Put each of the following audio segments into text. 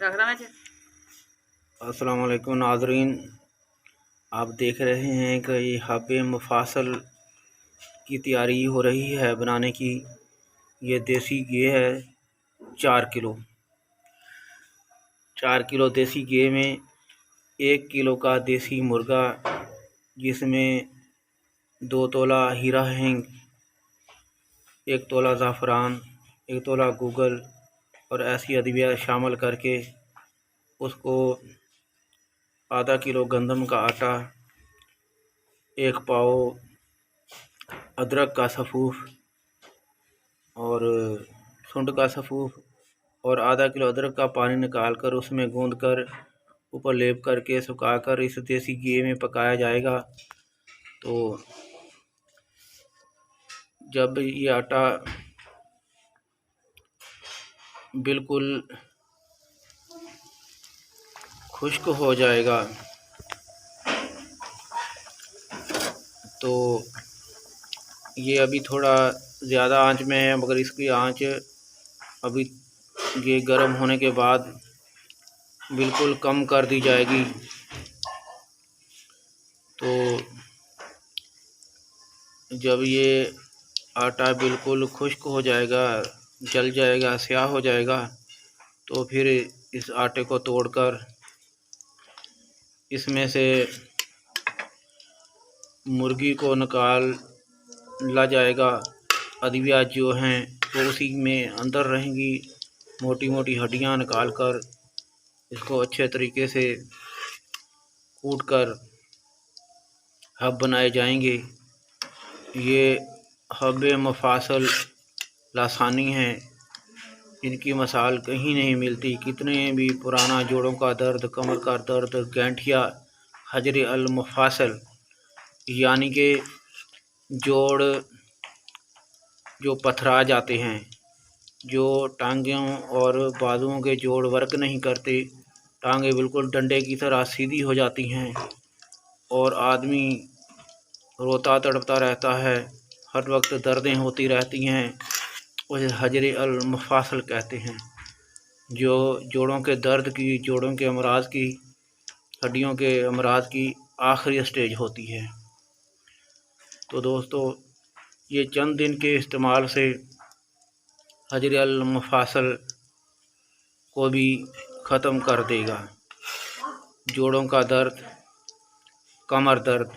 अस्सलाम वालेकुम नाज़रीन, आप देख रहे हैं कि ये हब मुफासल की तैयारी हो रही है बनाने की। ये देसी घी है 4 किलो देसी घी में 1 किलो का देसी मुर्गा, जिसमें 2 तोला हीरा हिंग, 1 तोला ज़ाफ़रान, 1 तोला गूगल और ऐसी अदवियात शामिल करके उसको आधा किलो गंदम का आटा, 1 पाव अदरक का सफ़ूफ और सुंड का सफ़ूफ और आधा किलो अदरक का पानी निकाल कर उसमें गूंद कर ऊपर लेप करके सुखाकर इस देसी घी में पकाया जाएगा। तो जब ये आटा बिल्कुल खुश्क हो जाएगा तो ये अभी थोड़ा ज़्यादा आंच में है, मगर इसकी आंच अभी ये गर्म होने के बाद बिल्कुल कम कर दी जाएगी। तो जब ये आटा बिल्कुल खुश्क हो जाएगा, जल जाएगा, स्याह हो जाएगा, तो फिर इस आटे को तोड़कर इसमें से मुर्गी को निकाला जाएगा। अदवियात जो हैं वो उसी में अंदर रहेंगी। मोटी मोटी हड्डियां निकाल कर इसको अच्छे तरीके से कूट कर हब बनाए जाएंगे। ये हब मुफासल लासानी है, इनकी मसाल कहीं नहीं मिलती। कितने भी पुराना जोड़ों का दर्द, कमर का दर्द, गैंठिया, हजर अल मुफासल यानी कि जोड़ जो पथरा जाते हैं, जो टांगों और बाजुओं के जोड़ वर्क नहीं करते, टांगें बिल्कुल डंडे की तरह सीधी हो जाती हैं और आदमी रोता तड़पता रहता है, हर वक्त दर्दें होती रहती हैं, उसे हजर अल मुफासल कहते हैं। जो जोड़ों के दर्द की, जोड़ों के अमराज की, हड्डियों के अमराज की आखिरी स्टेज होती है। तो दोस्तों, ये चंद दिन के इस्तेमाल से हजर अल मुफासल को भी ख़त्म कर देगा। जोड़ों का दर्द, कमर दर्द,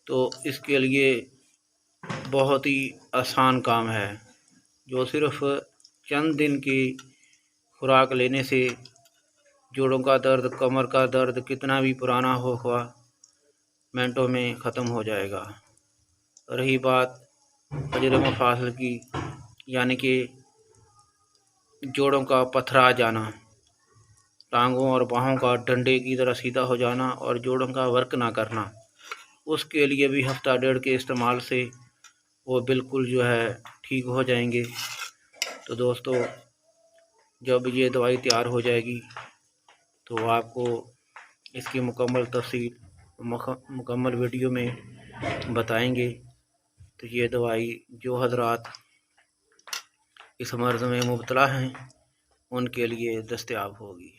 तो इसके लिए बहुत ही आसान काम है, जो सिर्फ़ चंद दिन की खुराक लेने से जोड़ों का दर्द, कमर का दर्द कितना भी पुराना होगा, मिनटों में ख़त्म हो जाएगा। रही बात हजर मुफासल की, यानी कि जोड़ों का पथरा जाना, टांगों और बाहों का डंडे की तरह सीधा हो जाना और जोड़ों का वर्क ना करना, उसके लिए भी हफ्ता डेढ़ के इस्तेमाल से वो बिल्कुल जो है ठीक हो जाएंगे। तो दोस्तों, जब ये दवाई तैयार हो जाएगी तो आपको इसकी मुकम्मल तफसील मुकम्मल वीडियो में बताएंगे। तो ये दवाई जो हजरात इस मर्ज़ में मुब्तला हैं उनके लिए दस्तयाब होगी।